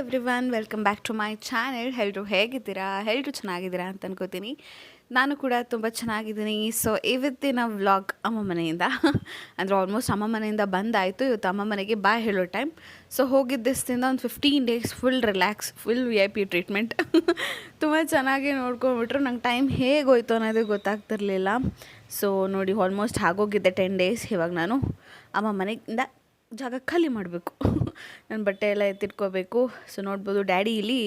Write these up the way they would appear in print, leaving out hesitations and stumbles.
Everyone, welcome back to my channel. ಎಲ್ಲರೂ ಹೇಗಿದ್ದೀರಾ? ಎಲ್ಲರೂ ಚೆನ್ನಾಗಿದ್ದೀರಾ ಅಂತ ಅನ್ಕೋತೀನಿ. ನಾನು ಕೂಡ ತುಂಬ ಚೆನ್ನಾಗಿದ್ದೀನಿ. ಸೊ ಇವತ್ತಿನ ವ್ಲಾಗ್ ಅಮ್ಮ ಮನೆಯಿಂದ ಅಂದರೆ ಆಲ್ಮೋಸ್ಟ್ ಅಮ್ಮ ಮನೆಯಿಂದ ಬಂದಾಯಿತು. ಇವತ್ತು ಅಮ್ಮ ಮನೆಗೆ ಬಾಯ್ ಹೇಳೋ ಟೈಮ್. ಸೊ ಹೋಗಿದ್ದಿಸ್ದಿಂದ ಒಂದು 15 days full relax, full VIP treatment. ತುಂಬ ಚೆನ್ನಾಗಿ ನೋಡ್ಕೊಂಡ್ಬಿಟ್ರು. ನಂಗೆ ಟೈಮ್ ಹೇಗೆ ಹೋಯ್ತು ಅನ್ನೋದು ಗೊತ್ತಾಗ್ತಿರ್ಲಿಲ್ಲ. ಸೊ ನೋಡಿ, ಆಲ್ಮೋಸ್ಟ್ ಆಗೋಗಿದ್ದೆ 10 ಡೇಸ್. ಇವಾಗ ನಾನು ಅಮ್ಮ ಮನೆಯಿಂದ ಜಾಗ ಖಾಲಿ ಮಾಡಬೇಕು. ನನ್ನ ಬಟ್ಟೆ ಎಲ್ಲ ಎತ್ತಿಟ್ಕೋಬೇಕು. ಸೊ ನೋಡ್ಬೋದು, ಡ್ಯಾಡಿ ಇಲ್ಲಿ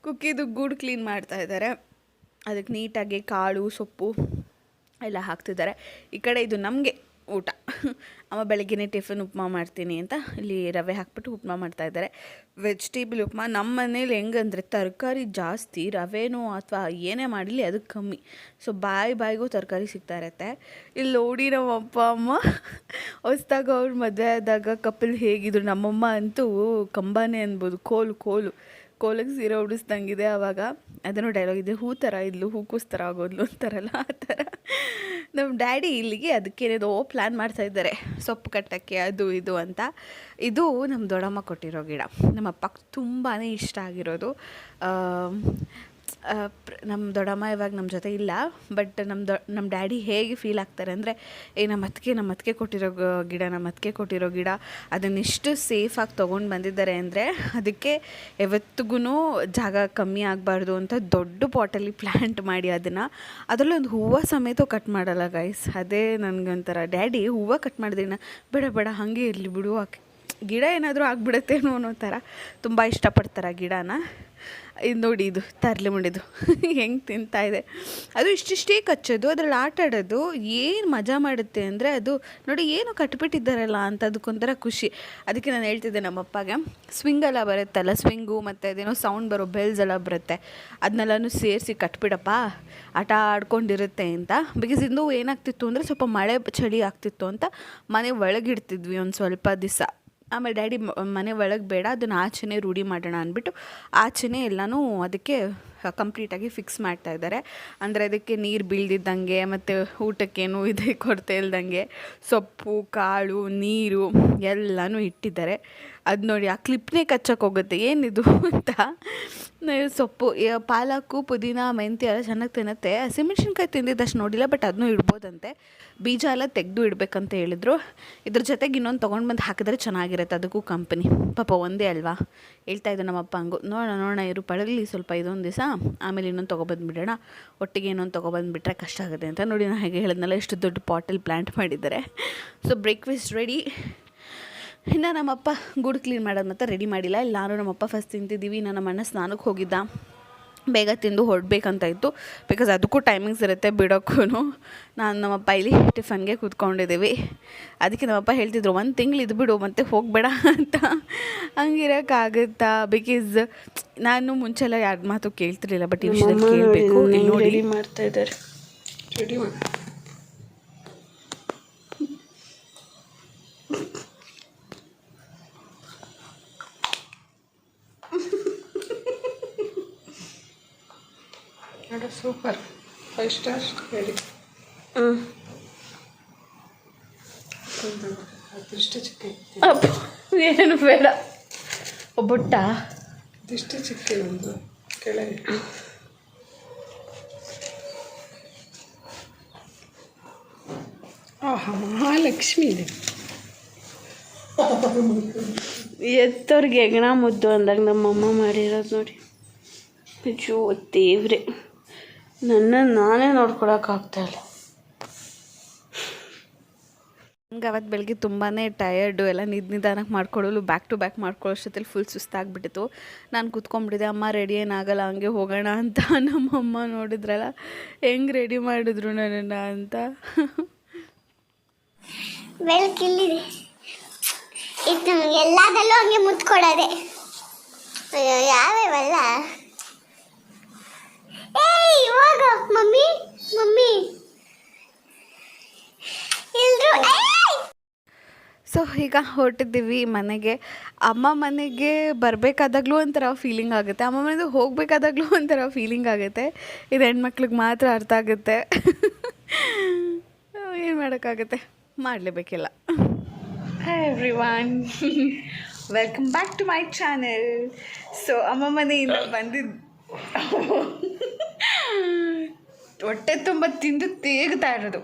ಕುಕ್ಕಿದು ಗೂಡು ಕ್ಲೀನ್ ಮಾಡ್ತಾಯಿದ್ದಾರೆ. ಅದಕ್ಕೆ ನೀಟಾಗಿ ಕಾಳು ಸೊಪ್ಪು ಎಲ್ಲ ಹಾಕ್ತಿದ್ದಾರೆ. ಈ ಕಡೆ ಇದು ನಮಗೆ ಊಟ. ಅಮ್ಮ ಬೆಳಗ್ಗೆನೇ ಟಿಫಿನ್ ಉಪ್ಮಾ ಮಾಡ್ತೀನಿ ಅಂತ ಇಲ್ಲಿ ರವೆ ಹಾಕ್ಬಿಟ್ಟು ಉಪ್ಮಾ ಮಾಡ್ತಾಯಿದ್ದಾರೆ. ವೆಜಿಟೇಬಲ್ ಉಪ್ಮಾ. ನಮ್ಮ ಮನೇಲಿ ಹೆಂಗಂದರೆ ತರಕಾರಿ ಜಾಸ್ತಿ, ರವೆನೋ ಅಥವಾ ಏನೇ ಮಾಡಲಿ ಅದಕ್ಕೆ ಕಮ್ಮಿ. ಸೊ ಬಾಯಿಗೂ ತರಕಾರಿ ಸಿಗ್ತಾ ಇರುತ್ತೆ. ಇಲ್ಲಿ ನೋಡಿ ನಮ್ಮ ಅಪ್ಪ ಅಮ್ಮ ಹೊಸ್ದಾಗ ಅವ್ರು ಮದುವೆ ಆದಾಗ ಕಪಲ್ ಹೇಗಿದ್ರು. ನಮ್ಮಮ್ಮ ಅಂತೂ ಕಂಬಾನೇ ಅನ್ಬೋದು, ಕೋಲಿಗೆ ಸೀರೆ ಉಡಿಸ್ದಂಗಿದೆ. ಆವಾಗ ಅದನ್ನು ಡೈಲಾಗ್ ಇದೆ, ಹೂ ಥರ ಇದ್ಲು, ಹೂಕೋಸ್ ಥರ ಆಗೋದ್ಲು ಅಂತಾರಲ್ಲ, ಆ ಥರ. ನಮ್ಮ ಡ್ಯಾಡಿ ಇಲ್ಲಿಗೆ ಅದಕ್ಕೇನೇದೋ ಪ್ಲ್ಯಾನ್ ಮಾಡ್ತಾಯಿದ್ದಾರೆ, ಸೊಪ್ಪು ಕಟ್ಟೋಕ್ಕೆ ಅದು ಇದು ಅಂತ. ಇದು ನಮ್ಮ ದೊಡ್ಡಮ್ಮ ಕೊಟ್ಟಿರೋ ಗಿಡ. ನಮ್ಮ ಅಪ್ಪಗೆ ತುಂಬಾ ಇಷ್ಟ ಆಗಿರೋದು. ನಮ್ಮ ದೊಡ್ಡಮ್ಮ ಇವಾಗ ನಮ್ಮ ಜೊತೆ ಇಲ್ಲ. ಬಟ್ ನಮ್ಮ ಡ್ಯಾಡಿ ಹೇಗೆ ಫೀಲ್ ಆಗ್ತಾರೆ ಅಂದರೆ, ನಮ್ಮ ಅತ್ತಿಗೆ ಕೊಟ್ಟಿರೋ ಗಿಡ ಅದನ್ನಿಷ್ಟು ಸೇಫಾಗಿ ತೊಗೊಂಡು ಬಂದಿದ್ದಾರೆ ಅಂದರೆ ಅದಕ್ಕೆ ಯಾವತ್ತಿಗೂ ಜಾಗ ಕಮ್ಮಿ ಆಗಬಾರ್ದು ಅಂತ ದೊಡ್ಡ ಪಾಟಲ್ಲಿ ಪ್ಲ್ಯಾಂಟ್ ಮಾಡಿ ಅದರಲ್ಲೂ ಒಂದು ಹೂವು ಸಮೇತ ಕಟ್ ಮಾಡಲ್ಲ ಗೈಸ್. ಅದೇ ನನಗೊಂಥರ, ಡ್ಯಾಡಿ ಹೂವು ಕಟ್ ಮಾಡಿದ್ರಿನ ಬೇಡ ಹಾಗೆ ಇರಲಿ ಬಿಡು, ಗಿಡ ಏನಾದರೂ ಆಗಿಬಿಡುತ್ತೇನೋ ಅನ್ನೋ ಥರ ತುಂಬ ಇಷ್ಟಪಡ್ತಾರೆ ಆ ಗಿಡನ. ಇದು ನೋಡಿ, ಇದು ತರಲೆ ಮುಂಡಿದು ಹೆಂಗೆ ತಿಂತಾಯಿದೆ. ಅದು ಇಷ್ಟಿಷ್ಟೇ ಕಚ್ಚೋದು, ಅದರಲ್ಲಿ ಆಟ ಆಡೋದು ಏನು ಮಜಾ ಮಾಡುತ್ತೆ ಅಂದರೆ, ಅದು ನೋಡಿ ಏನು ಕಟ್ಬಿಟ್ಟಿದ್ದಾರಲ್ಲ ಅಂತ ಅದಕ್ಕೊಂಥರ ಖುಷಿ. ಅದಕ್ಕೆ ನಾನು ಹೇಳ್ತಿದ್ದೆ ನಮ್ಮಪ್ಪಗೆ, ಸ್ವಿಂಗೆಲ್ಲ ಬರುತ್ತಲ್ಲ, ಸ್ವಿಂಗು ಮತ್ತು ಅದೇನೋ ಸೌಂಡ್ ಬರೋ ಬೆಲ್ಸ್ ಎಲ್ಲ ಬರುತ್ತೆ, ಅದನ್ನೆಲ್ಲನೂ ಸೇರಿಸಿ ಕಟ್ಬಿಡಪ್ಪ, ಆಟ ಆಡ್ಕೊಂಡಿರುತ್ತೆ ಅಂತ. ಬಿಕಾಸ್ ಇಂದು ಏನಾಗ್ತಿತ್ತು ಅಂದರೆ ಸ್ವಲ್ಪ ಮಳೆ ಚಳಿ ಆಗ್ತಿತ್ತು ಅಂತ ಮನೆ ಒಳಗಿಡ್ತಿದ್ವಿ ಒಂದು ಸ್ವಲ್ಪ ದಿವಸ. ಆಮೇಲೆ ಡ್ಯಾಡಿ ಮನೆ ಒಳಗೆ ಬೇಡ, ಅದನ್ನು ಆಚೆನೇ ರೂಢಿ ಮಾಡೋಣ ಅಂದ್ಬಿಟ್ಟು ಆಚೆನೇ ಎಲ್ಲನೂ ಅದಕ್ಕೆ ಕಂಪ್ಲೀಟಾಗಿ ಫಿಕ್ಸ್ ಮಾಡ್ತಾಯಿದ್ದಾರೆ. ಅಂದರೆ ಅದಕ್ಕೆ ನೀರು ಬೀಳ್ದಿದ್ದಂಗೆ ಮತ್ತು ಊಟಕ್ಕೇನು ಇದೆ ಕೊರತೆ ಇಲ್ದಂಗೆ ಸೊಪ್ಪು ಕಾಳು ನೀರು ಎಲ್ಲನೂ ಇಟ್ಟಿದ್ದಾರೆ. ಅದು ನೋಡಿ, ಆ ಕ್ಲಿಪ್ನೇ ಕಚ್ಚಕ್ಕೆ ಹೋಗುತ್ತೆ ಏನಿದು ಅಂತ. ಸೊಪ್ಪು ಪಾಲಕು ಪುದೀನ ಮೆಂತ್ಯ ಎಲ್ಲ ಚೆನ್ನಾಗಿ ತಿನ್ನುತ್ತೆ. ಹಸಿಮೆಣ್ಸಿನ್ಕಾಯಿ ತಿಂದಿದ್ದಷ್ಟು ನೋಡಿಲ್ಲ, ಬಟ್ ಅದನ್ನೂ ಇಡ್ಬೋದಂತೆ. ಬೀಜ ಎಲ್ಲ ತೆಗೆದು ಇಡಬೇಕಂತ ಹೇಳಿದ್ರು. ಇದ್ರ ಜೊತೆಗೆ ಇನ್ನೊಂದು ತೊಗೊಂಡು ಬಂದು ಹಾಕಿದ್ರೆ ಚೆನ್ನಾಗಿರುತ್ತೆ, ಅದಕ್ಕೂ ಕಂಪನಿ. ಪಾಪ ಒಂದೇ ಅಲ್ವಾ, ಹೇಳ್ತಾ ಇದ್ದೆ ನಮ್ಮಪ್ಪ ಹಂಗು. ನೋಡೋಣ ಇರು ಪಳಗಲಿ ಸ್ವಲ್ಪ ಇದೊಂದು ದಿವಸ, ಆಮೇಲೆ ಇನ್ನೊಂದು ತೊಗೊಬಂದುಬಿಡೋಣ, ಒಟ್ಟಿಗೆ ಇನ್ನೊಂದು ತೊಗೊಬಂದುಬಿಟ್ರೆ ಕಷ್ಟ ಆಗುತ್ತೆ ಅಂತ. ನೋಡಿ, ನಾನು ಹಾಗೆ ಹೇಳಿದ್ನಲ್ಲ, ಎಷ್ಟು ದೊಡ್ಡ ಪಾಟಲ್ಲಿ ಪ್ಲ್ಯಾಂಟ್ ಮಾಡಿದ್ದಾರೆ. So breakfast ready. ಇನ್ನು ನಮ್ಮಪ್ಪ ಗೂಡು ಕ್ಲೀನ್ ಮಾಡೋದು ಮಾತ್ರ ರೆಡಿ ಮಾಡಿಲ್ಲ. ಇಲ್ಲಿ ನಾನು ನಮ್ಮಪ್ಪ ಫಸ್ಟ್ ತಿಂತಿದ್ದೀವಿ. ಇನ್ನು ನಮ್ಮ ಅಣ್ಣ ಸ್ನಾನಕ್ಕೆ ಹೋಗಿದ್ದ, ಬೇಗ ತಿಂದು ಹೊರಡ್ಬೇಕಂತ ಇತ್ತು. ಬಿಕಾಸ್ ಅದಕ್ಕೂ ಟೈಮಿಂಗ್ಸ್ ಇರುತ್ತೆ ಬಿಡೋಕ್ಕೂ. ನಾನು ನಮ್ಮಪ್ಪ ಇಲ್ಲಿ ಟಿಫನ್ಗೆ ಕೂತ್ಕೊಂಡಿದ್ದೀವಿ. ಅದಕ್ಕೆ ನಮ್ಮಪ್ಪ ಹೇಳ್ತಿದ್ರು, 1 ತಿಂಗಳು ಇದ್ಬಿಡು ಮತ್ತೆ ಹೋಗಬೇಡ ಅಂತ. ಹಂಗಿರೋಕ್ಕಾಗುತ್ತಾ? ಬಿಕಾಸ್ ನಾನು ಮುಂಚೆಲ್ಲ ಯಾರ ಮಾತು ಕೇಳ್ತಿರ್ಲಿಲ್ಲ, ಬಟ್ ಈ ವಿಷಯದಲ್ಲಿ ಕೇಳಬೇಕು. ನೋಡಿ ಮಾಡ್ತಾಯಿದ್ದಾರೆ, ರೆಡಿ ಮಾಡಿ ಸೂಪರ್ 5 ಸ್ಟಾರ್ ರೆಡಿ. ಅದೃಷ್ಟ ಚಿಕ್ಕ ಏನು ಬೇಡ, ಒಬ್ಬೊಟ್ಟ ಇದಿಷ್ಟು ಚಿಕ್ಕ ಒಂದು ಕೆಳಗೆ. ಲಕ್ಷ್ಮಿ ಇದೆ. ಎತ್ತವ್ರಿಗೆ ಹೆಗಣ ಮುದ್ದು ಅಂದಾಗ ನಮ್ಮಮ್ಮ ಮಾಡಿರೋದು ನೋಡಿ. ಅಯ್ಯೋ ದೇವ್ರೆ, ನಾನೇ ನೋಡ್ಕೊಳಕ್ಕಾಗ್ತಾಯಿಲ್ಲ. ನಂಗೆ ಅವತ್ತು ಬೆಳಗ್ಗೆ ತುಂಬಾ ಟಯರ್ಡು, ಎಲ್ಲ ನಿಧಾನಕ್ಕೆ ಮಾಡ್ಕೊಳ್ಳಲು ಬ್ಯಾಕ್ ಟು ಬ್ಯಾಕ್ ಮಾಡ್ಕೊಳ್ಳೋಷ್ಟೊತ್ತಲ್ಲಿ ಫುಲ್ ಸುಸ್ತಾಗ್ಬಿಟ್ಟಿತ್ತು. ನಾನು ಕೂತ್ಕೊಂಡ್ಬಿಟ್ಟಿದ್ದೆ. ಅಮ್ಮ ರೆಡಿ ಏನಾಗಲ್ಲ, ಹಂಗೆ ಹೋಗೋಣ ಅಂತ. ನಮ್ಮಮ್ಮ ನೋಡಿದ್ರಲ್ಲ ಹೆಂಗೆ ರೆಡಿ ಮಾಡಿದ್ರು ನನ್ನನ್ನು ಅಂತ. ಬೆಳಕಿಲ್ಲಿದೆ, ಇದು ಎಲ್ಲದಲ್ಲೂ ಹಂಗೆ ಮುತ್ಕೊಡೋದೆ. ಯಾವ್ಯಾವಲ್ಲ ಇವಾಗ ಮಮ್ಮಿ ಎಲ್ರು. ಸೊ ಈಗ ಹೊರಟಿದ್ದೀವಿ ಮನೆಗೆ. ಅಮ್ಮ ಮನೆಗೆ ಬರಬೇಕಾದಾಗಲೂ ಒಂಥರ ಫೀಲಿಂಗ್ ಆಗುತ್ತೆ, ಅಮ್ಮ ಮನೆಗೆ ಹೋಗಬೇಕಾದಾಗಲೂ ಒಂಥರ ಫೀಲಿಂಗ್ ಆಗುತ್ತೆ. ಇದು ಹೆಣ್ಮಕ್ಳಿಗೆ ಮಾತ್ರ ಅರ್ಥ ಆಗುತ್ತೆ. ಏನು ಮಾಡೋಕ್ಕಾಗುತ್ತೆ, ಮಾಡಲೇಬೇಕಿಲ್ಲ. Everyone welcome back to my channel. So ಅಮ್ಮ ಮನೆಯಿಂದ ಬಂದಿದ್ದು ಹೊಟ್ಟೆ ತುಂಬ ತಿಂದು ತೇಗ್ತಾ ಇರೋದು.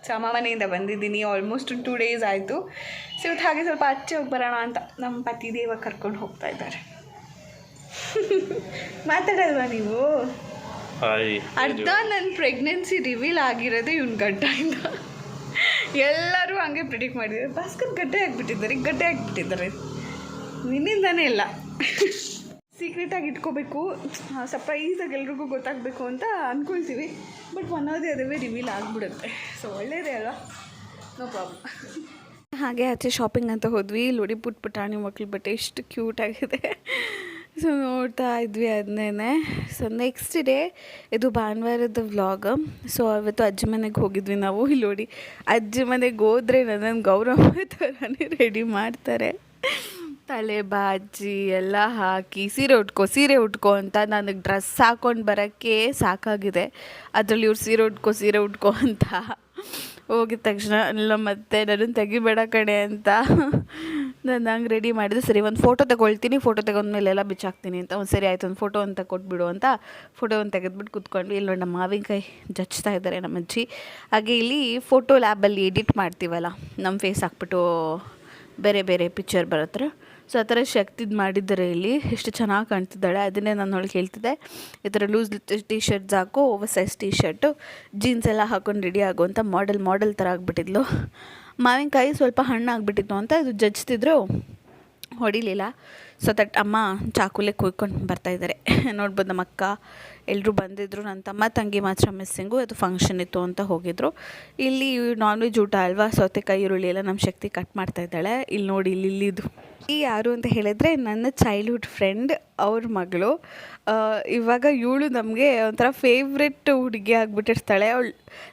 ಸೊ ಅಮ್ಮ ಮನೆಯಿಂದ ಬಂದಿದ್ದೀನಿ, ಆಲ್ಮೋಸ್ಟ್ 2 days ಆಯಿತು. ಸೊ ಇವತ್ತು ಹಾಗೆ ಸ್ವಲ್ಪ ಆಚೆ ಹೋಗಿ ಬರೋಣ ಅಂತ ನಮ್ಮ ಪತಿದೇವ ಕರ್ಕೊಂಡು ಹೋಗ್ತಾ ಇದ್ದಾರೆ. ಮಾತಾಡಲ್ವಾ ನೀವು? ಅರ್ಧ ನನ್ನ ಪ್ರೆಗ್ನೆನ್ಸಿ ರಿವೀಲ್ ಆಗಿರೋದು ಇವ್ನ ಗಡ್ಡೆಯಿಂದ. ಎಲ್ಲರೂ ಹಂಗೆ ಪ್ರಿಡಿಕ್ಟ್ ಮಾಡಿದ್ದಾರೆ. ಭಾಸ್ಕರ್ ಗಡ್ಡೆ ಆಗಿಬಿಟ್ಟಿದ್ದಾರೆ. ನಿನ್ನಿಂದಾನೇ ಇಲ್ಲ. ಸೀಕ್ರೆಟಾಗಿ ಇಟ್ಕೋಬೇಕು, ಸರ್ಪ್ರೈಸಾಗಿ ಎಲ್ರಿಗೂ ಗೊತ್ತಾಗಬೇಕು ಅಂತ ಅಂದ್ಕೊಳ್ತೀವಿ. ಬಟ್ ಒಂದೋದೇ ಅದೇ ರಿವೀಲ್ ಆಗಿಬಿಡುತ್ತೆ. ಸೊ ಒಳ್ಳೆಯದೇ ಅಲ್ವಾ, ನೋ ಪ್ರಾಬ್ಲಮ್. ಹಾಗೆ ಆಚೆ ಶಾಪಿಂಗ್ ಅಂತ ಹೋದ್ವಿ. ನೋಡಿ ಪುಟಾಣಿ ಮಕ್ಳು ಬಟ್ಟೆ ಎಷ್ಟು ಕ್ಯೂಟಾಗಿದೆ. ಸೊ ನೋಡ್ತಾ ಇದ್ವಿ ಅದನ್ನೇ. ಸೊ ನೆಕ್ಸ್ಟ್ ಡೇ ಇದು ಭಾನುವಾರದ ವ್ಲಾಗ್. ಸೊ ಅವತ್ತು ಅಜ್ಜಿ ಮನೆಗೆ ಹೋಗಿದ್ವಿ ನಾವು. ಇಲ್ಲಿ ನೋಡಿ, ಅಜ್ಜಿ ಮನೆಗೆ ಹೋದರೆ ನನ್ನನ್ನು ಗೌರವ ಥರನೇ ರೆಡಿ ಮಾಡ್ತಾರೆ. ತಲೆ ಬಾಜಿ ಎಲ್ಲ ಹಾಕಿ ಸೀರೆ ಉಟ್ಕೋ ಅಂತ ನನಗೆ ಡ್ರೆಸ್ ಹಾಕ್ಕೊಂಡು ಬರೋಕ್ಕೆ ಸಾಕಾಗಿದೆ. ಅದರಲ್ಲಿ ಇವ್ರು ಸೀರೆ ಉಟ್ಕೋ ಅಂತ ಹೋಗಿದ ತಕ್ಷಣ ಎಲ್ಲ ಮತ್ತೆ ನನ್ನನ್ನು ತೆಗಿಬೇಡ ಕಣೆ ಅಂತ ನಾನು ಹಂಗೆ ರೆಡಿ ಮಾಡಿದೆ. ಸರಿ ಒಂದು ಫೋಟೋ ತಗೊಳ್ತೀನಿ, ಫೋಟೋ ತಗೊಂಡ್ಮೇಲೆ ಎಲ್ಲ ಬಿಚ್ಚಾಕ್ತೀನಿ ಅಂತ. ಒಂದು ಸರಿ ಆಯಿತು, ಒಂದು ಫೋಟೋ ಅಂತ ಕೊಟ್ಬಿಡು ಅಂತ ಫೋಟೋವನ್ನು ತೆಗೆದ್ಬಿಟ್ಟು ಕೂತ್ಕೊಂಡ್ವಿ. ಇಲ್ಲಿ ನೋಡಿ ನಮ್ಮ ಮಾವಿನಕಾಯಿ ಜಚ್ತಾ ಇದ್ದಾರೆ ನಮ್ಮ ಅಜ್ಜಿ. ಹಾಗೆ ಇಲ್ಲಿ ಫೋಟೋ ಲ್ಯಾಬಲ್ಲಿ ಎಡಿಟ್ ಮಾಡ್ತೀವಲ್ಲ, ನಮ್ಮ ಫೇಸ್ ಹಾಕ್ಬಿಟ್ಟು ಬೇರೆ ಬೇರೆ ಪಿಕ್ಚರ್ ಬರತ್ರ. ಸೊ ಆ ಥರ ಶಕ್ತಿದು ಮಾಡಿದ್ದಾರೆ ಇಲ್ಲಿ. ಎಷ್ಟು ಚೆನ್ನಾಗಿ ಕಾಣ್ತಿದ್ದಾಳೆ. ಅದನ್ನೇ ನಾನು ಅವಳಿಗೆ ಹೇಳ್ತಿದ್ದೆ, ಈ ಥರ ಲೂಸ್ ಟೀ ಶರ್ಟ್ಸ್ ಹಾಕು, over size T shirt, jeans ಎಲ್ಲ ಹಾಕೊಂಡು ರೆಡಿ ಆಗುವಂಥ ಮಾಡೆಲ್ ಥರ ಆಗಿಬಿಟ್ಟಿದ್ಲು. ಮಾವಿನಕಾಯಿ ಸ್ವಲ್ಪ ಹಣ್ಣಾಗ್ಬಿಟ್ಟಿತ್ತು ಅಂತ ಇದು ಜಜ್ತಿದ್ರು, ಹೊಡಿಲಿಲ್ಲ. ಸೊ ದಟ್ ಅಮ್ಮ ಚಾಕುಲೆ ಕುಯ್ಕೊಂಡು ಬರ್ತಾಯಿದ್ದಾರೆ. ನೋಡ್ಬೋದು ನಮ್ಮ ಅಕ್ಕ ಎಲ್ಲರೂ ಬಂದಿದ್ದರು. ನನ್ನ ತಮ್ಮ ತಂಗಿ ಮಾತ್ರ ಮಿಸ್ಸಿಂಗು, ಅದು ಫಂಕ್ಷನ್ ಇತ್ತು ಅಂತ ಹೋಗಿದ್ರು. ಇಲ್ಲಿ ನಾನ್ ವೆಜ್ ಊಟ ಅಲ್ವಾ, ಸೌತೆಕಾಯಿ ಈರುಳ್ಳಿ ಎಲ್ಲ ನಮ್ಮ ಶಕ್ತಿ ಕಟ್ ಮಾಡ್ತಾಯಿದ್ದಾಳೆ. ಇಲ್ಲಿ ನೋಡಿ, ಇಲ್ಲಿದ್ದು ಯಾರು ಅಂತ ಹೇಳಿದರೆ ನನ್ನ ಚೈಲ್ಡ್ಹುಡ್ ಫ್ರೆಂಡ್ ಅವ್ರ ಮಗಳು. ಇವಾಗ ಇವಳು ನಮಗೆ ಒಂಥರ ಫೇವ್ರೆಟ್ ಹುಡುಗಿ ಆಗಿಬಿಟ್ಟಿರ್ತಾಳೆ.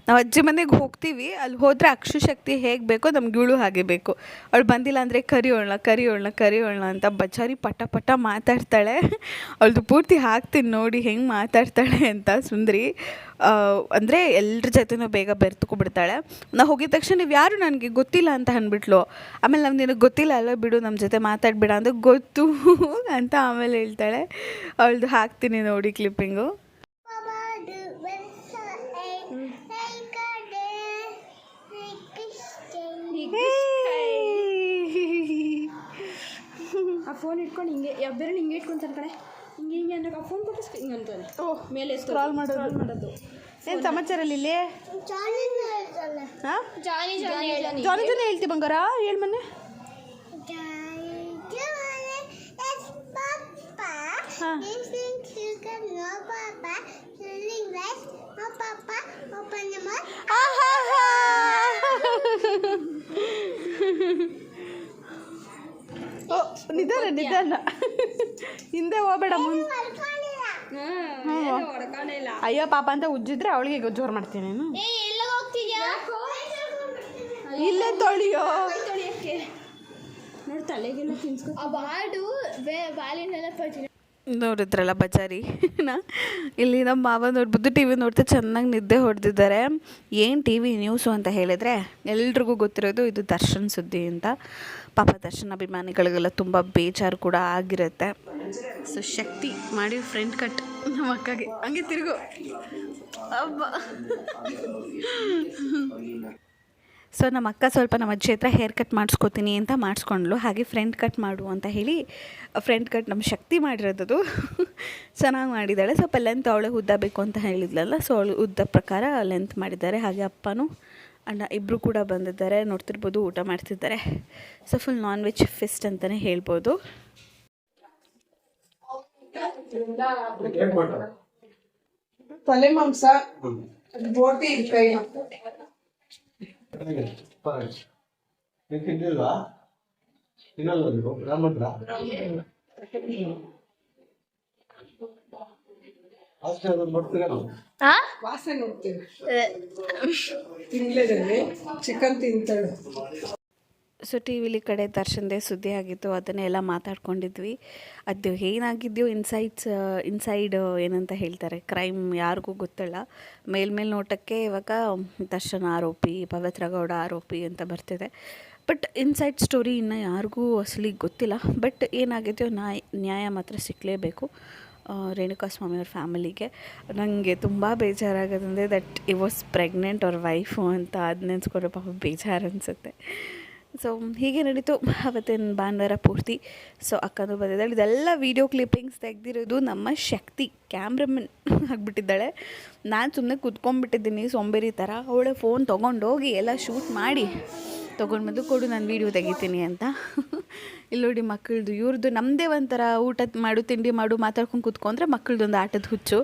ನಾವು ಅಜ್ಜಿ ಮನೆಗೆ ಹೋಗ್ತೀವಿ, ಅಲ್ಲಿ ಹೋದರೆ ಅಕ್ಷುಶಕ್ತಿ ಹೇಗೆ ಬೇಕೋ ನಮ್ಗೆ ಇವಳು ಹಾಗೆ ಬೇಕು. ಅವಳು ಬಂದಿಲ್ಲ ಅಂದರೆ ಕರಿಯೋಳ್ನ ಅಂತ ಬಚಾರಿ ಪಟ ಮಾತಾಡ್ತಾಳೆ. ಅವಳದು ಪೂರ್ತಿ ಹಾಕ್ತೀನಿ ನೋಡಿ ಹೆಂಗೆ ಮಾತಾಡ್ತಾಳೆ ಅಂತ. ಸುಂದರಿ ಅಂದರೆ ಎಲ್ಲರ ಜೊತೆನೂ ಬೇಗ ಬೆರ್ತ್ಕೊಬಿಡ್ತಾಳೆ. ನಾವು ಹೋಗಿದ ತಕ್ಷಣ ನೀವು ಯಾರು ನನಗೆ ಗೊತ್ತಿಲ್ಲ ಅಂತ ಅಂದ್ಬಿಟ್ಲು. ಆಮೇಲೆ ನಾವು ನಿನಗೆ ಗೊತ್ತಿಲ್ಲ ಅಲ್ಲ ಬಿಡು, ನಮ್ಮ ಜೊತೆ ಮಾತಾಡ್ಬೇಡ ಅಂದರೆ ಗೊತ್ತು ಅಂತ ಆಮೇಲೆ ಹೇಳ್ತಾಳೆ. ಅವಳದು ಹಾಕ್ತೀನಿ ನೋಡಿ ಕ್ಲಿಪ್ಪಿಂಗು. ಆ ಫೋನ್ ಇಟ್ಕೊಂಡು ಹಿಂಗೆ ಬೇರೆ ಹಿಂಗೆ ಇಟ್ಕೊಂತಾರೆ ಕಡೆ ಹಿಂಗೆ ಅನ್ನೋ ಫೋನ್ ಕೊಟ್ಟು ಹಿಂಗೆ ಅಂತಾನೆ. ಓಹ್, ಮೇಲೆ ಸ್ಕ್ರಾಲ್ ಮಾಡೋದು. ಏನು ಸಮಾಚಾರ ಇಲ್ಲಿ? ಹಾಂ, ಜಾನಿ ಹೇಳ್ತಿ ಬಂಗಾರ, ಹೇಳಿ ಮೊನ್ನೆ. ಓ, ನಿಧಾನ ಹಿಂದೆ ಹೋಗ್ಬೇಡ, ಮುಂದೆ. ಅಯ್ಯೋ ಪಾಪ ಅಂತ ಉಜ್ಜಿದ್ರೆ ಅವಳಿಗೆ ಜೋರು ಮಾಡ್ತೀನಿ ನಾನು. ಇಲ್ಲೇ ತೊಳಿಯೋ ನೋಡಿ, ತಲೆಗೆಲ್ಲ ತಿನ್ಸ್ಕೊ. ನೋಡಿದ್ರಲ್ಲ ಬಜಾರಿನ. ಇಲ್ಲಿ ನಮ್ಮ ಮಾವ ನೋಡ್ಬೋದು ಟಿ ವಿ ನೋಡ್ತಾ ಚೆನ್ನಾಗಿ ನಿದ್ದೆ ಹೊಡೆದಿದ್ದಾರೆ. ಏನು ಟಿ ವಿ ನ್ಯೂಸು ಅಂತ ಹೇಳಿದರೆ ಎಲ್ರಿಗೂ ಗೊತ್ತಿರೋದು ಇದು ದರ್ಶನ್ ಸುದ್ದಿ ಅಂತ. ಪಾಪ ದರ್ಶನ್ ಅಭಿಮಾನಿಗಳಿಗೆಲ್ಲ ತುಂಬ ಬೇಜಾರು ಕೂಡ ಆಗಿರುತ್ತೆ. ಸೊ ಶಕ್ತಿ ಮಾಡಿ ಫ್ರೆಂಡ್ ಕಟ್ ನಮ್ಮ ಅಕ್ಕಗೆ ಹಂಗೆ ತಿರುಗು ಅಬ್ಬ. ಸೊ ನಮ್ಮ ಅಕ್ಕ ಸ್ವಲ್ಪ ನಮ್ಮ ಅಜ್ಜಿ ಹತ್ರ ಹೇರ್ ಕಟ್ ಮಾಡಿಸ್ಕೋತೀನಿ ಅಂತ ಮಾಡಿಸ್ಕೊಂಡ್ಲು. ಹಾಗೆ ಫ್ರೆಂಡ್ ಕಟ್ ಮಾಡು ಅಂತ ಹೇಳಿ ಫ್ರೆಂಡ್ ಕಟ್ ನಮ್ಮ ಶಕ್ತಿ ಮಾಡಿರೋದು ಚೆನ್ನಾಗಿ ಮಾಡಿದ್ದಾಳೆ. ಸ್ವಲ್ಪ ಲೆಂತ್ ಅವಳೆ ಉದ್ದ ಬೇಕು ಅಂತ ಹೇಳಿದ್ಲಲ್ಲ, ಸೊ ಅವಳು ಉದ್ದ ಪ್ರಕಾರ ಲೆಂತ್ ಮಾಡಿದ್ದಾರೆ. ಹಾಗೆ ಅಪ್ಪನೂ ಅಣ್ಣ ಇಬ್ಬರು ಕೂಡ ಬಂದಿದ್ದಾರೆ, ನೋಡ್ತಿರ್ಬೋದು ಊಟ ಮಾಡ್ತಿದ್ದಾರೆ. So full non veg fest ಅಂತಲೇ ಹೇಳ್ಬೋದು. ತಲೆ ಮಾಂಸ, ಬೋಟಿ ಕೈ ತಿನ್ನಲ್ವಾ? ತಿನ್ನಲ್ವ ನೀವು ರಾಮಂದ್ರ? ವಾಸನೆ ನೋಡ್ತೀವಿ. ತಿನ್ಲೇದಲ್ಲಿ ಚಿಕನ್ ತಿಂತಾಳೆ. ಸೊ ಟಿ ವಿಲಿ ಕಡೆ ದರ್ಶನ್ದೇ ಸುದ್ದಿ ಆಗಿತ್ತು, ಅದನ್ನೆಲ್ಲ ಮಾತಾಡ್ಕೊಂಡಿದ್ವಿ. ಅದು ಏನಾಗಿದೆಯೋ ಇನ್ಸೈಡ್ ಏನಂತ ಹೇಳ್ತಾರೆ, ಕ್ರೈಮ್ ಯಾರಿಗೂ ಗೊತ್ತಿಲ್ಲ. ಮೇಲ್ಮೇಲೆ ನೋಟಕ್ಕೆ ಇವಾಗ ದರ್ಶನ್ ಆರೋಪಿ, ಪವಿತ್ರ ಗೌಡ ಆರೋಪಿ ಅಂತ ಬರ್ತಿದೆ. ಬಟ್ ಇನ್ಸೈಡ್ ಸ್ಟೋರಿ ಇನ್ನು ಯಾರಿಗೂ ಅಸಲಿಗೆ ಗೊತ್ತಿಲ್ಲ. ಬಟ್ ಏನಾಗೈತೆ ನ್ಯಾಯ ಮಾತ್ರ ಸಿಕ್ಕಲೇಬೇಕು ರೇಣುಕಾ ಸ್ವಾಮಿಯವ್ರ ಫ್ಯಾಮಿಲಿಗೆ. ನನಗೆ ತುಂಬ ಬೇಜಾರಾಗೋದಂದರೆ ದಟ್ ಇ ವಾಸ್ ಪ್ರೆಗ್ನೆಂಟ್ ಅವ್ರ ವೈಫು ಅಂತ ಅದು ನೆನೆಸ್ಕೊಂಡ್ರೆ ಪಾಪ ಬೇಜಾರು ಅನಿಸುತ್ತೆ. ಸೊ ಹೀಗೆ ನಡೀತು ಅವತ್ತಿನ ಭಾನುವಾರ ಪೂರ್ತಿ. ಸೊ ಅಕ್ಕನೂ ಬಂದಿದ್ದಾಳೆ. ಇದೆಲ್ಲ ವೀಡಿಯೋ ಕ್ಲಿಪ್ಪಿಂಗ್ಸ್ ತೆಗೆದಿರೋದು ನಮ್ಮ ಶಕ್ತಿ ಕ್ಯಾಮ್ರಮನ್ ಆಗಿಬಿಟ್ಟಿದ್ದಾಳೆ. ನಾನು ಸುಮ್ಮನೆ ಕೂತ್ಕೊಂಡ್ಬಿಟ್ಟಿದ್ದೀನಿ ಸೋಂಬೇರಿ ಥರ. ಅವಳೆ ಫೋನ್ ತೊಗೊಂಡೋಗಿ ಎಲ್ಲ ಶೂಟ್ ಮಾಡಿ ತೊಗೊಂಡ್ಬಂದು ಕೊಡು ನಾನು ವೀಡಿಯೋ ತೆಗಿತೀನಿ ಅಂತ. ಇಲ್ಲಿ ನೋಡಿ ಮಕ್ಕಳದು ಇವ್ರದ್ದು ನಮ್ಮದೇ ಒಂಥರ ಊಟ ಮಾಡು ತಿಂಡಿ ಮಾಡು ಮಾತಾಡ್ಕೊಂಡು ಕೂತ್ಕೊಂಡ್ರೆ ಮಕ್ಕಳದೊಂದು ಆಟದ ಹುಚ್ಚು.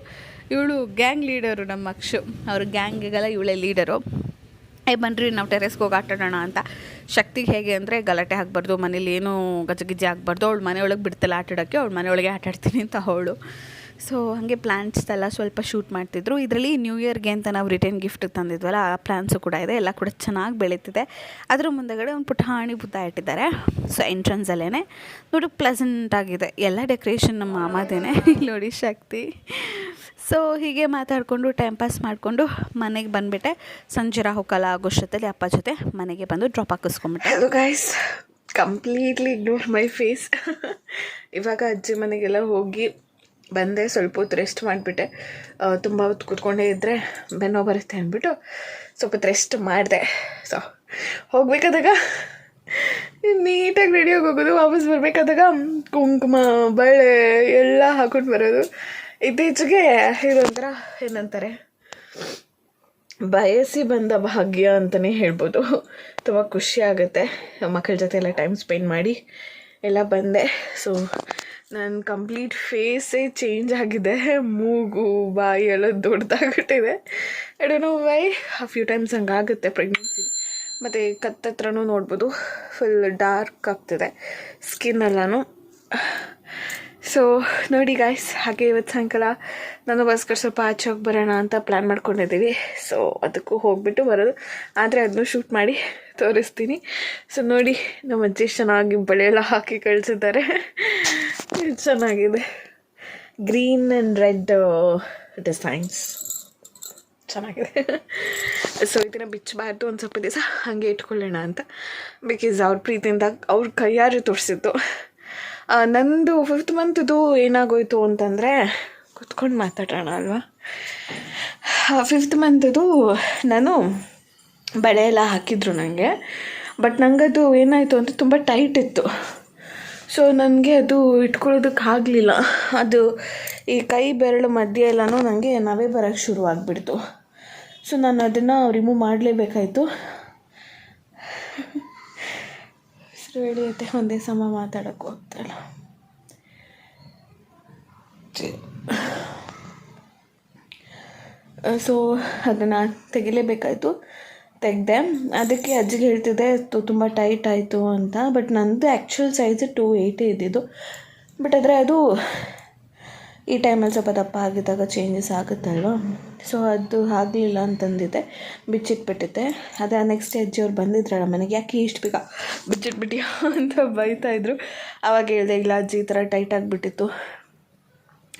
ಇವಳು ಗ್ಯಾಂಗ್ ಲೀಡರು, ನಮ್ಮ ಅಕ್ಷು ಅವ್ರ ಗ್ಯಾಂಗಿಗೆಲ್ಲ ಇವಳೇ ಲೀಡರು. ಬನ್ನಿರಿ ನಾವು ಟೆರೆಸ್ಗೆ ಹೋಗಿ ಆಟಾಡೋಣ ಅಂತ. ಶಕ್ತಿಗೆ ಹೇಗೆ ಅಂದರೆ ಗಲಾಟೆ ಆಗಬಾರ್ದು, ಮನೇಲಿ ಏನೂ ಗಜಗಿಜ್ಜೆ ಆಗಬಾರ್ದು, ಅವಳು ಮನೆಯೊಳಗೆ ಬಿಡ್ತಲ್ಲ ಆಟಾಡೋಕ್ಕೆ, ಅವಳು ಮನೆಯೊಳಗೆ ಆಟಾಡ್ತೀನಿ ಅಂತ ಅವಳು. ಸೊ ಹಾಗೆ ಪ್ಲ್ಯಾನ್ಸ್ ಎಲ್ಲ ಸ್ವಲ್ಪ ಶೂಟ್ ಮಾಡ್ತಿದ್ರು. ಇದರಲ್ಲಿ ನ್ಯೂ ಇಯರ್ಗೆ ಅಂತ ನಾವು ರಿಟರ್ನ್ ಗಿಫ್ಟ್ ತಂದಿದ್ವಲ್ಲ ಆ ಪ್ಲ್ಯಾನ್ಸು ಕೂಡ ಇದೆ. ಎಲ್ಲ ಕೂಡ ಚೆನ್ನಾಗಿ ಬೆಳೀತಿದೆ. ಅದ್ರ ಮುಂದೆಗಡೆ ಒಂದು ಪುಟಾಣಿ ಬುದ್ಧ ಇಟ್ಟಿದ್ದಾರೆ. ಸೊ ಎಂಟ್ರೆನ್ಸಲ್ಲೇ ನೋಡಿ ಪ್ಲೆಸೆಂಟ್ ಆಗಿದೆ. ಎಲ್ಲ ಡೆಕೋರೇಷನ್ ನಮ್ಮ ಮಾಮದೇನೆ. ಇಲ್ಲಿ ನೋಡಿ ಶಕ್ತಿ. ಸೊ ಹೀಗೆ ಮಾತಾಡಿಕೊಂಡು ಟೈಮ್ ಪಾಸ್ ಮಾಡಿಕೊಂಡು ಮನೆಗೆ ಬಂದುಬಿಟ್ಟೆ. ಸಂಜೆ ರಾಹುಕಾಲ ಆಗೋಷ್ಟೊತ್ತಲ್ಲಿ ಅಪ್ಪ ಜೊತೆ ಮನೆಗೆ ಬಂದು ಡ್ರಾಪ್ ಹಾಕಿಸ್ಕೊಂಬಿಟ್ಟೆ. Hello guys, completely ignore my face. ಇವಾಗ ಅಜ್ಜಿ ಮನೆಗೆಲ್ಲ ಹೋಗಿ ಬಂದೆ. ಸ್ವಲ್ಪ ಹೊತ್ತು ರೆಸ್ಟ್ ಮಾಡಿಬಿಟ್ಟೆ. ತುಂಬ ಹೊತ್ತು ಕೂತ್ಕೊಂಡೇ ಇದ್ದರೆ ಬೆನ್ನೋ ಬರುತ್ತೆ ಅಂದ್ಬಿಟ್ಟು ಸ್ವಲ್ಪ ಹೊತ್ತು ರೆಸ್ಟ್ ಮಾಡಿದೆ. ಸೊ ಹೋಗ್ಬೇಕಾದಾಗ ನೀಟಾಗಿ ರೆಡಿಯಾಗಿ ಹೋಗೋದು, ವಾಪಸ್ ಬರಬೇಕಾದಾಗ ಕುಂಕುಮ ಬಳೆ ಎಲ್ಲ ಹಾಕೊಂಡು ಬರೋದು. ಇತ್ತೀಚೆಗೆ ಇದೊಂಥರ ಏನಂತಾರೆ ಬಯಸಿ ಬಂದ ಭಾಗ್ಯ ಅಂತಲೇ ಹೇಳ್ಬೋದು. ತುಂಬ ಖುಷಿ ಆಗುತ್ತೆ ಮಕ್ಕಳ ಜೊತೆ ಎಲ್ಲ ಟೈಮ್ ಸ್ಪೆಂಡ್ ಮಾಡಿ ಎಲ್ಲ ಬಂದೆ. ಸೊ ನನ್ನ ಕಂಪ್ಲೀಟ್ ಫೇಸೇ ಚೇಂಜ್ ಆಗಿದೆ. ಮೂಗು ಬಾಯಿ ಎಲ್ಲ ದೊಡ್ಡದಾಗ್ಬಿಟ್ಟಿದೆ. I don't know why. Few times ಹಂಗಾಗುತ್ತೆ ಪ್ರೆಗ್ನೆನ್ಸಿ. ಮತ್ತು ಕತ್ತತ್ರನೂ ನೋಡ್ಬೋದು ಫುಲ್ ಡಾರ್ಕ್ ಆಗ್ತಿದೆ ಸ್ಕಿನ್ ಎಲ್ಲನೂ. ಸೊ ನೋಡಿ ಗಾಯ್ಸ್, ಹಾಗೆ ಇವತ್ತು ಸಾಯಂಕಾಲ ನನಗೋಸ್ಕರ ಸ್ವಲ್ಪ ಆಚೆ ಹೋಗಿ ಬರೋಣ ಅಂತ ಪ್ಲ್ಯಾನ್ ಮಾಡ್ಕೊಂಡಿದ್ದೀವಿ. ಸೊ ಅದಕ್ಕೂ ಹೋಗಿಬಿಟ್ಟು ಬರೋದು. ಆದರೆ ಅದನ್ನು ಶೂಟ್ ಮಾಡಿ ತೋರಿಸ್ತೀನಿ. ಸೊ ನೋಡಿ ನಮ್ಮ ಅಜ್ಜಿ ಚೆನ್ನಾಗಿ ಬಳೆ ಎಲ್ಲ ಹಾಕಿ ಕಳಿಸಿದ್ದಾರೆ. ಚೆನ್ನಾಗಿದೆ. ಗ್ರೀನ್ ಆ್ಯಂಡ್ ರೆಡ್ ಡಿಸೈನ್ಸ್ ಚೆನ್ನಾಗಿದೆ. ಸೊ ಇದನ್ನು ಬಿಚ್ಚಬಾರ್ದು, ಒಂದು ಸ್ವಲ್ಪ ದಿವಸ ಹಾಗೆ ಇಟ್ಕೊಳ್ಳೋಣ ಅಂತ. ಬಿಕಾಸ್ ಅವ್ರ ಪ್ರೀತಿಯಿಂದ ಅವ್ರ ಕೈಯಾರೆ ತೋರಿಸಿದ್ದು. ನಂದು 5th ಮಂತ್ದು ಏನಾಗೋಯ್ತು ಅಂತಂದರೆ, ಕುತ್ಕೊಂಡು ಮಾತಾಡೋಣ ಅಲ್ವಾ. 5th ಮಂತ್ದು ನಾನು ಬಳೆ ಎಲ್ಲ ಹಾಕಿದ್ರು ನನಗೆ. ಬಟ್ ನನಗದು ಏನಾಯಿತು ಅಂದರೆ ತುಂಬ ಟೈಟ್ ಇತ್ತು. ಸೊ ನನಗೆ ಅದು ಇಟ್ಕೊಳ್ಳೋದಕ್ಕಾಗಲಿಲ್ಲ. ಅದು ಈ ಕೈ ಬೆರಳು ಮಧ್ಯೆ ಎಲ್ಲನೂ ನನಗೆ ನವೆ ಬರೋಕ್ಕೆ ಶುರು ಆಗಿಬಿಡ್ತು. ಸೊ ನಾನು ಅದನ್ನು ರಿಮೂವ್ ಮಾಡಲೇಬೇಕಾಯಿತು. ಹಿಡಿಯುತ್ತೆ, ಒಂದೇ ಸಮ ಮಾತಾಡೋಕ್ಕೂ ಆಗ್ತಾಯಿಲ್ಲ. ಸೊ ಅದನ್ನು ತೆಗಿಲೇಬೇಕಾಯಿತು. ತೆಗೆದೆ. ಅದಕ್ಕೆ ಅಜ್ಜಿಗೆ ಹೇಳ್ತಿದ್ದೆ ತುಂಬ ಟೈಟ್ ಆಯಿತು ಅಂತ. ಬಟ್ ನನ್ನದು ಆ್ಯಕ್ಚುಯಲ್ ಸೈಜ್ 280 ಇದ್ದಿದ್ದು. ಬಟ್ ಆದರೆ ಅದು ಈ ಟೈಮಲ್ಲಿ ಸ್ವಲ್ಪ ದಪ್ಪ ಆಗಿದ್ದಾಗ ಚೇಂಜಸ್ ಆಗುತ್ತಲ್ವ. ಸೊ ಅದು ಆಗಲಿಲ್ಲ ಅಂತಂದಿದ್ದೆ, ಬಿಚ್ಚಿಟ್ಬಿಟ್ಟಿದ್ದೆ. ಅದೇ ನೆಕ್ಸ್ಟ್ ಅಜ್ಜಿಯವ್ರು ಬಂದಿದ್ರಲ್ಲ ಮನೆಗೆ, ಯಾಕೆ ಇಷ್ಟು ಬೇಗ ಬಿಚ್ಚಿಟ್ಬಿಟ್ಟಿಯಾ ಅಂತ ಬೈತಾಯಿದ್ರು. ಆವಾಗ ಹೇಳಿದೆ, ಇಲ್ಲ ಅಜ್ಜಿ ಈ ಥರ ಟೈಟ್ ಆಗಿಬಿಟ್ಟಿತ್ತು,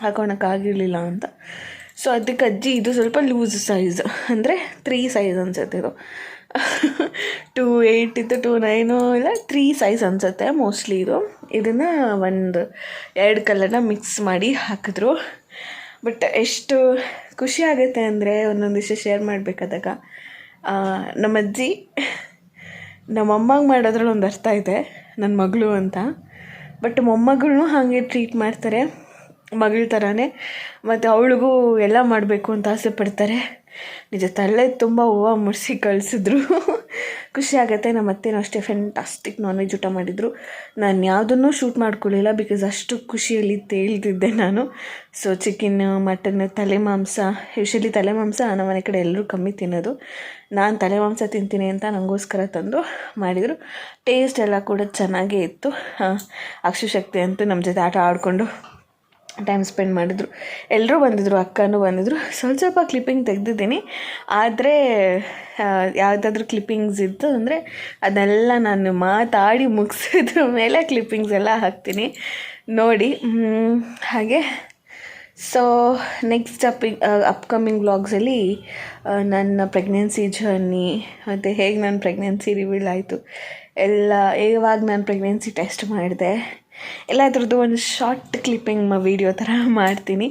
ಹಾಕೋಣಕ್ಕಾಗಿರಲಿಲ್ಲ ಅಂತ. ಸೊ ಅದಕ್ಕೆ ಅಜ್ಜಿ ಇದು ಸ್ವಲ್ಪ ಲೂಸ್ ಸೈಜ್, ಅಂದರೆ 3 ಸೈಜ್ ಅನ್ಸುತ್ತೆ ಇದು. 2.8 ಇತ್ತು, 2.9 ಇಲ್ಲ 3 ಸೈಜ್ ಅನಿಸುತ್ತೆ ಮೋಸ್ಟ್ಲಿ ಇದು. ಇದನ್ನು 2 ಕಲರ್ನ ಮಿಕ್ಸ್ ಮಾಡಿ ಹಾಕಿದ್ರು. ಬಟ್ ಎಷ್ಟು ಖುಷಿ ಆಗುತ್ತೆ ಅಂದರೆ ಒಂದೊಂದು ವಿಷಯ ಶೇರ್ ಮಾಡಬೇಕಾದಾಗ, ನಮ್ಮ ಅಜ್ಜಿ ನಮ್ಮಮ್ಮಗೆ ಮಾಡೋದ್ರಲ್ಲಿ ಒಂದು ಅರ್ಥ ಇದೆ, ನನ್ನ ಮಗಳು ಅಂತ. ಬಟ್ ಮೊಮ್ಮಗಳನ್ನೂ ಹಾಗೆ ಟ್ರೀಟ್ ಮಾಡ್ತಾರೆ, ಮಗಳ ಥರನೇ. ಮತ್ತು ಅವಳಿಗೂ ಎಲ್ಲ ಮಾಡಬೇಕು ಅಂತ ಆಸೆ ಪಡ್ತಾರೆ. ನಿಜ ತಲೆ ತುಂಬ ಹೂವು ಮುಡಿಸಿ ಕಳಿಸಿದ್ರು. ಖುಷಿ ಆಗುತ್ತೆ. ನಮ್ಮ ಅತ್ತೆನೂ ಅಷ್ಟೇ ಫ್ಯಾಂಟಾಸ್ಟಿಕ್ ನಾನ್ ವೆಜ್ ಊಟ ಮಾಡಿದರು. ನಾನು ಯಾವುದನ್ನೂ ಶೂಟ್ ಮಾಡ್ಕೊಳ್ಳಿಲ್ಲ, ಬಿಕಾಸ್ ಅಷ್ಟು ಖುಷಿಯಲ್ಲಿ ತೇಳ್ತಿದ್ದೆ ನಾನು. ಸೊ ಚಿಕನ್, ಮಟನ್, ತಲೆ ಮಾಂಸ, ಯೂಶಲಿ ತಲೆ ಮಾಂಸ ನಮ್ಮ ಮನೆ ಕಡೆ ಎಲ್ಲರೂ ಕಮ್ಮಿ ತಿನ್ನೋದು. ನಾನು ತಲೆ ಮಾಂಸ ತಿಂತೀನಿ ಅಂತ ನನಗೋಸ್ಕರ ತಂದು ಮಾಡಿದರು. ಟೇಸ್ಟ್ ಎಲ್ಲ ಕೂಡ ಚೆನ್ನಾಗೇ ಇತ್ತು. ಅಕ್ಷು ಶಕ್ತಿ ಅಂತೂ ನಮ್ಮ ಜೊತೆ ಆಟ ಆಡಿಕೊಂಡು ಟೈಮ್ ಸ್ಪೆಂಡ್ ಮಾಡಿದ್ರು. ಎಲ್ಲರೂ ಬಂದಿದ್ದರು, ಅಕ್ಕನೂ ಬಂದಿದ್ದರು. ಸ್ವಲ್ಪ ಕ್ಲಿಪ್ಪಿಂಗ್ ತೆಗೆದಿದ್ದೀನಿ. ಆದರೆ ಯಾವುದಾದ್ರೂ ಕ್ಲಿಪ್ಪಿಂಗ್ಸ್ ಇತ್ತು ಅಂದರೆ ಅದನ್ನೆಲ್ಲ ನಾನು ಮಾತಾಡಿ ಮುಗಿಸಿದ್ರ ಮೇಲೆ ಕ್ಲಿಪ್ಪಿಂಗ್ಸ್ ಎಲ್ಲ ಹಾಕ್ತೀನಿ ನೋಡಿ. ಹಾಗೆ ಸೊ ನೆಕ್ಸ್ಟ್ ಅಪ್ಕಮಿಂಗ್ ವ್ಲಾಗ್ಸಲ್ಲಿ ನನ್ನ ಪ್ರೆಗ್ನೆನ್ಸಿ ಜರ್ನಿ ಮತ್ತು ಹೇಗೆ ನನ್ನ ಪ್ರೆಗ್ನೆನ್ಸಿ ರಿವೀಲ್ ಆಯಿತು ಎಲ್ಲ ಇವಾಗ ನಾನು ಪ್ರೆಗ್ನೆನ್ಸಿ ಟೆಸ್ಟ್ ಮಾಡಿದೆ ಎಲ್ಲ ಥರದ್ದು ಒಂದು ಶಾರ್ಟ್ ಕ್ಲಿಪ್ಪಿಂಗ್ ವೀಡಿಯೋ ಥರ ಮಾಡ್ತೀನಿ.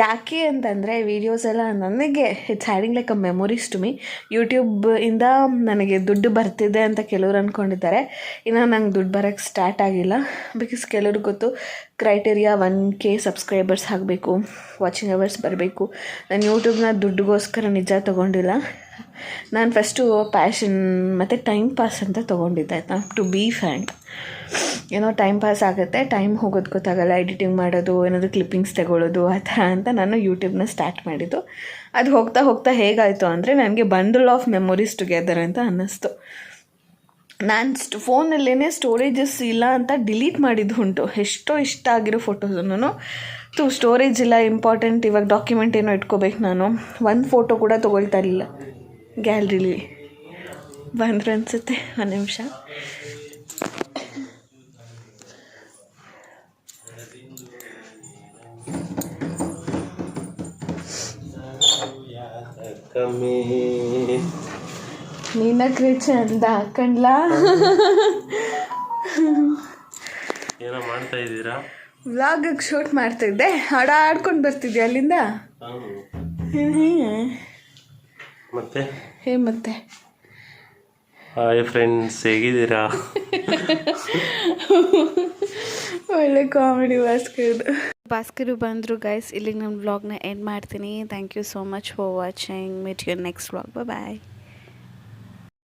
ಯಾಕೆ ಅಂತಂದರೆ ವೀಡಿಯೋಸ್ ಎಲ್ಲ ನನಗೆ it's having like a memories to me. ಯೂಟ್ಯೂಬಿಂದ ನನಗೆ ದುಡ್ಡು ಬರ್ತಿದೆ ಅಂತ ಕೆಲವ್ರು ಅಂದ್ಕೊಂಡಿದ್ದಾರೆ. ಇನ್ನು ನಂಗೆ ದುಡ್ಡು ಬರೋಕ್ಕೆ ಸ್ಟಾರ್ಟ್ ಆಗಿಲ್ಲ. ಬಿಕಾಸ್ ಕೆಲವ್ರಿಗೆ ಗೊತ್ತು ಕ್ರೈಟೇರಿಯಾ 1K ಸಬ್ಸ್ಕ್ರೈಬರ್ಸ್ ಆಗಬೇಕು, ವಾಚಿಂಗ್ ಅವರ್ಸ್ ಬರಬೇಕು. ನಾನು ಯೂಟ್ಯೂಬ್ನ ದುಡ್ಡುಗೋಸ್ಕರ ನಿಜ ತೊಗೊಂಡಿಲ್ಲ. ನಾನು ಫಸ್ಟು ಪ್ಯಾಷನ್ ಮತ್ತು ಟೈಮ್ ಪಾಸ್ ಅಂತ ತೊಗೊಂಡಿದ್ದೆ ಆಯಿತಾ. ಟು ಬಿ ಫ್ರ್ಯಾಂಕ್, ಏನೋ ಟೈಮ್ ಪಾಸ್ ಆಗುತ್ತೆ, ಟೈಮ್ ಹೋಗೋದು ಗೊತ್ತಾಗಲ್ಲ, ಎಡಿಟಿಂಗ್ ಮಾಡೋದು, ಏನಾದರೂ ಕ್ಲಿಪ್ಪಿಂಗ್ಸ್ ತಗೊಳ್ಳೋದು ಆ ಥರ ಅಂತ ನಾನು ಯೂಟ್ಯೂಬ್ನ ಸ್ಟಾರ್ಟ್ ಮಾಡಿದ್ದು. ಅದು ಹೋಗ್ತಾ ಹೋಗ್ತಾ ಹೇಗಾಯಿತು ಅಂದರೆ ನನಗೆ ಬಂಡಲ್ ಆಫ್ ಮೆಮೊರೀಸ್ ಟುಗೆದರ್ ಅಂತ ಅನ್ನಿಸ್ತು. ನಾನು ಫೋನಲ್ಲೇ ಸ್ಟೋರೇಜಸ್ ಇಲ್ಲ ಅಂತ ಡಿಲೀಟ್ ಮಾಡಿದ್ದು ಉಂಟು. ಎಷ್ಟೋ ಇಷ್ಟ ಆಗಿರೋ ಫೋಟೋಸನ್ನು ಸ್ಟೋರೇಜ್ ಇಲ್ಲ, ಇಂಪಾರ್ಟೆಂಟ್ ಇವಾಗ ಡಾಕ್ಯುಮೆಂಟ್ ಏನೋ ಇಟ್ಕೋಬೇಕು, ನಾನು ಒಂದು ಫೋಟೋ ಕೂಡ ತೊಗೊಳ್ತಾ ಇರಲಿಲ್ಲ. ಗ್ಯಾಲ್ರಿಲಿ ಬಂದರು ಅನಿಸುತ್ತೆ, ಒಂದು ನಿಮಿಷ. ನೀನಕ್ರೆ ಚಂದ ಹಾಕಂಡ್ಲಾ. ಏನೋ ಮಾಡ್ತಾ ಇದ್ದೀರಾ? ವ್ಲಾಗಿಗೆ ಶೂಟ್ ಮಾಡ್ತಿದ್ದೆ, ಹಾಡಾಡ್ಕೊಂಡು ಬರ್ತಿದ್ದೆ ಅಲ್ಲಿಂದ. ಮತ್ತೆ ಮತ್ತೆ ಹಾಯ್ ಫ್ರೆಂಡ್ಸ್, ಹೇಗಿದ್ದೀರಾ? ಒಳ್ಳೆ ಕಾಮಿಡಿ ಭಾಸ್ಕರು ಬಂದರು ಗೈಸ್. ಇಲ್ಲಿಗೆ ನನ್ನ ವ್ಲಾಗ್ನ ಎಂಡ್ ಮಾಡ್ತೀನಿ. Thank you so much for watching. Meet you next vlog. Bye.